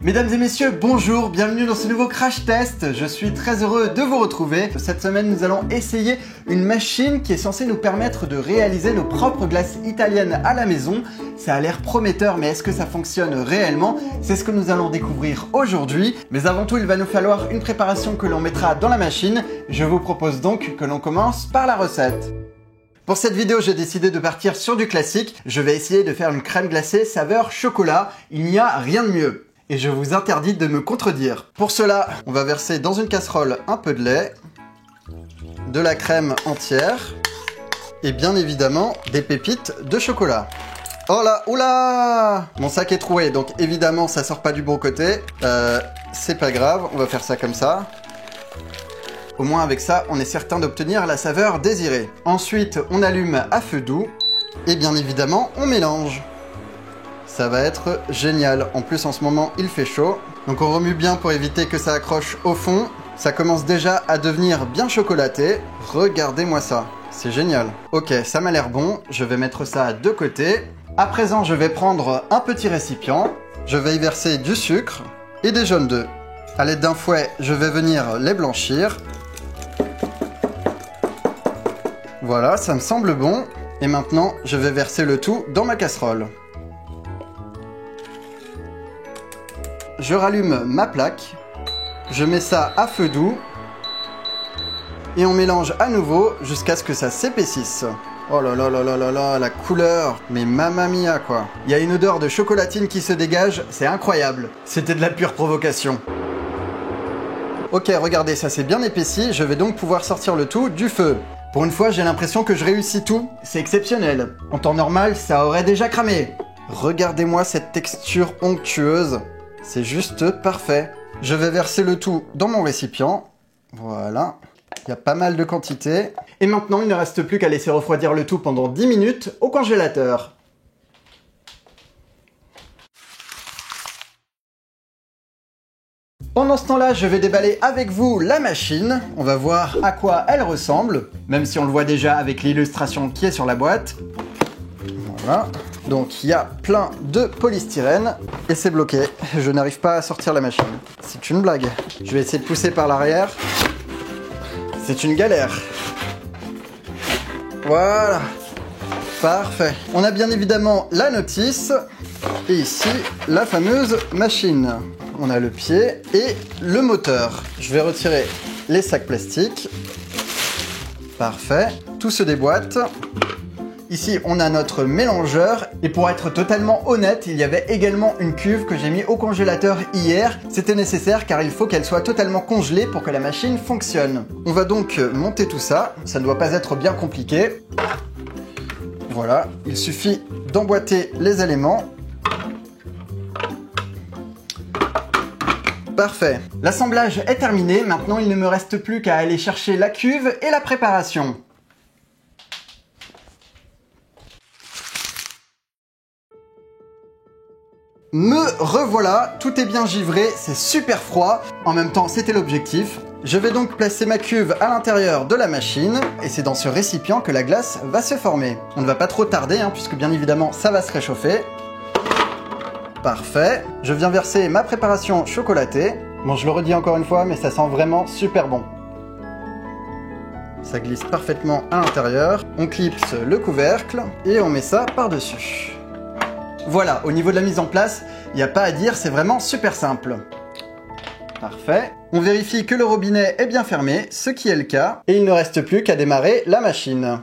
Mesdames et messieurs, bonjour, bienvenue dans ce nouveau crash test. Je suis très heureux de vous retrouver. Cette semaine, nous allons essayer une machine qui est censée nous permettre de réaliser nos propres glaces italiennes à la maison. Ça a l'air prometteur, mais est-ce que ça fonctionne réellement? C'est ce que nous allons découvrir aujourd'hui. Mais avant tout, il va nous falloir une préparation que l'on mettra dans la machine. Je vous propose donc que l'on commence par la recette. Pour cette vidéo, j'ai décidé de partir sur du classique. Je vais essayer de faire une crème glacée saveur chocolat. Il n'y a rien de mieux. Et je vous interdis de me contredire. Pour cela, on va verser dans une casserole un peu de lait, de la crème entière et bien évidemment des pépites de chocolat. Oh là, oula! Mon sac est troué, donc évidemment ça sort pas du bon côté. C'est pas grave, on va faire ça comme ça. Au moins avec ça, on est certain d'obtenir la saveur désirée. Ensuite, on allume à feu doux et bien évidemment, on mélange. Ça va être génial. En plus, en ce moment, il fait chaud. Donc on remue bien pour éviter que ça accroche au fond. Ça commence déjà à devenir bien chocolaté. Regardez-moi ça. C'est génial. Ok, ça m'a l'air bon. Je vais mettre ça de côté. À présent, je vais prendre un petit récipient. Je vais y verser du sucre et des jaunes d'œufs. À l'aide d'un fouet, je vais venir les blanchir. Voilà, ça me semble bon. Et maintenant, je vais verser le tout dans ma casserole. Je rallume ma plaque, je mets ça à feu doux et on mélange à nouveau jusqu'à ce que ça s'épaississe. Oh là là là là là là, la couleur, mais mamma mia quoi. Il y a une odeur de chocolatine qui se dégage, c'est incroyable. C'était de la pure provocation. Ok, regardez, ça s'est bien épaissi, je vais donc pouvoir sortir le tout du feu. Pour une fois, j'ai l'impression que je réussis tout, c'est exceptionnel. En temps normal, ça aurait déjà cramé. Regardez-moi cette texture onctueuse. C'est juste parfait. Je vais verser le tout dans mon récipient. Voilà. Il y a pas mal de quantité. Et maintenant, il ne reste plus qu'à laisser refroidir le tout pendant 10 minutes au congélateur. Pendant ce temps-là, je vais déballer avec vous la machine. On va voir à quoi elle ressemble, même si on le voit déjà avec l'illustration qui est sur la boîte. Voilà. Donc il y a plein de polystyrène et c'est bloqué. Je n'arrive pas à sortir la machine. C'est une blague. Je vais essayer de pousser par l'arrière. C'est une galère. Voilà. Parfait. On a bien évidemment la notice et ici la fameuse machine. On a le pied et le moteur. Je vais retirer les sacs plastiques. Parfait. Tout se déboîte. Ici, on a notre mélangeur. Et pour être totalement honnête, il y avait également une cuve que j'ai mis au congélateur hier. C'était nécessaire car il faut qu'elle soit totalement congelée pour que la machine fonctionne. On va donc monter tout ça. Ça ne doit pas être bien compliqué. Voilà, il suffit d'emboîter les éléments. Parfait. L'assemblage est terminé. Maintenant, il ne me reste plus qu'à aller chercher la cuve et la préparation. Me revoilà, tout est bien givré, c'est super froid. En même temps, c'était l'objectif. Je vais donc placer ma cuve à l'intérieur de la machine et c'est dans ce récipient que la glace va se former. On ne va pas trop tarder, puisque bien évidemment, ça va se réchauffer. Parfait. Je viens verser ma préparation chocolatée. Bon, je le redis encore une fois, mais ça sent vraiment super bon. Ça glisse parfaitement à l'intérieur. On clipse le couvercle et on met ça par-dessus. Voilà, au niveau de la mise en place, il n'y a pas à dire, c'est vraiment super simple. Parfait. On vérifie que le robinet est bien fermé, ce qui est le cas. Et il ne reste plus qu'à démarrer la machine.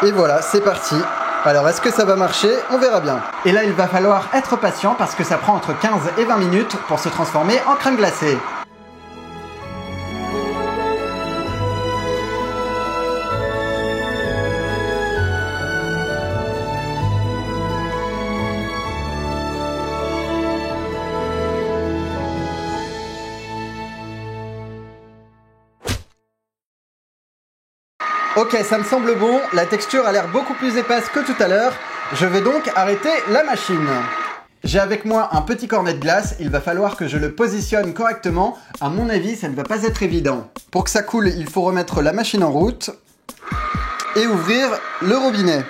Et voilà, c'est parti. Alors, est-ce que ça va marcher? On verra bien. Et là, il va falloir être patient parce que ça prend entre 15 et 20 minutes pour se transformer en crème glacée. Ok, ça me semble bon, la texture a l'air beaucoup plus épaisse que tout à l'heure. Je vais donc arrêter la machine. J'ai avec moi un petit cornet de glace, il va falloir que je le positionne correctement. À mon avis, ça ne va pas être évident. Pour que ça coule, il faut remettre la machine en route et ouvrir le robinet.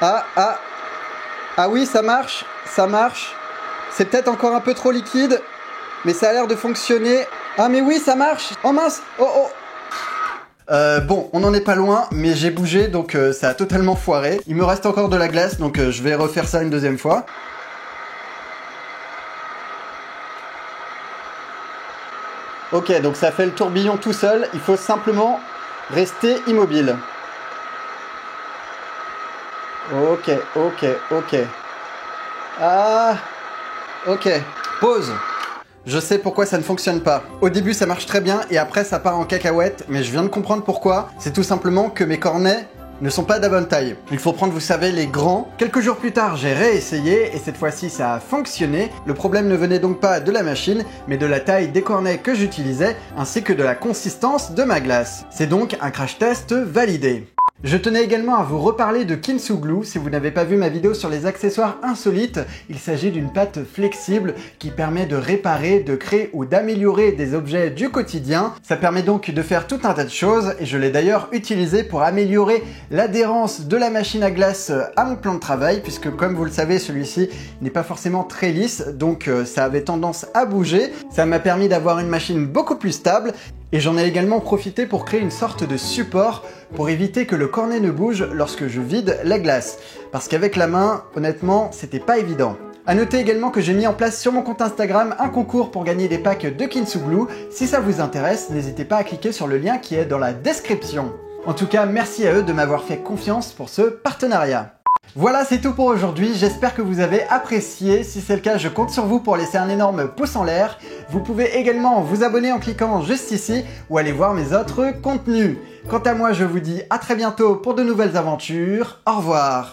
Ah oui, ça marche, ça marche. C'est peut-être encore un peu trop liquide, mais ça a l'air de fonctionner. Ah mais oui, ça marche. Oh mince. Oh oh. Bon, on n'en est pas loin, mais j'ai bougé, donc ça a totalement foiré. Il me reste encore de la glace, donc je vais refaire ça une deuxième fois. Ok, donc ça fait le tourbillon tout seul. Il faut simplement rester immobile. Ok, ok, ok. Ah, ok. Pause. Je sais pourquoi ça ne fonctionne pas. Au début ça marche très bien et après ça part en cacahuète, mais je viens de comprendre pourquoi. C'est tout simplement que mes cornets ne sont pas de la bonne taille. Il faut prendre, vous savez, les grands. Quelques jours plus tard, j'ai réessayé et cette fois-ci ça a fonctionné. Le problème ne venait donc pas de la machine, mais de la taille des cornets que j'utilisais, ainsi que de la consistance de ma glace. C'est donc un crash test validé. Je tenais également à vous reparler de Kinsu Glue. Si vous n'avez pas vu ma vidéo sur les accessoires insolites, il s'agit d'une pâte flexible qui permet de réparer, de créer ou d'améliorer des objets du quotidien. Ça permet donc de faire tout un tas de choses et je l'ai d'ailleurs utilisé pour améliorer l'adhérence de la machine à glace à mon plan de travail puisque comme vous le savez, celui-ci n'est pas forcément très lisse, donc ça avait tendance à bouger. Ça m'a permis d'avoir une machine beaucoup plus stable. Et j'en ai également profité pour créer une sorte de support pour éviter que le cornet ne bouge lorsque je vide la glace. Parce qu'avec la main, honnêtement, c'était pas évident. A noter également que j'ai mis en place sur mon compte Instagram un concours pour gagner des packs de Kinsu Glue. Si ça vous intéresse, n'hésitez pas à cliquer sur le lien qui est dans la description. En tout cas, merci à eux de m'avoir fait confiance pour ce partenariat. Voilà, c'est tout pour aujourd'hui, j'espère que vous avez apprécié. Si c'est le cas, je compte sur vous pour laisser un énorme pouce en l'air. Vous pouvez également vous abonner en cliquant juste ici ou aller voir mes autres contenus. Quant à moi, je vous dis à très bientôt pour de nouvelles aventures. Au revoir.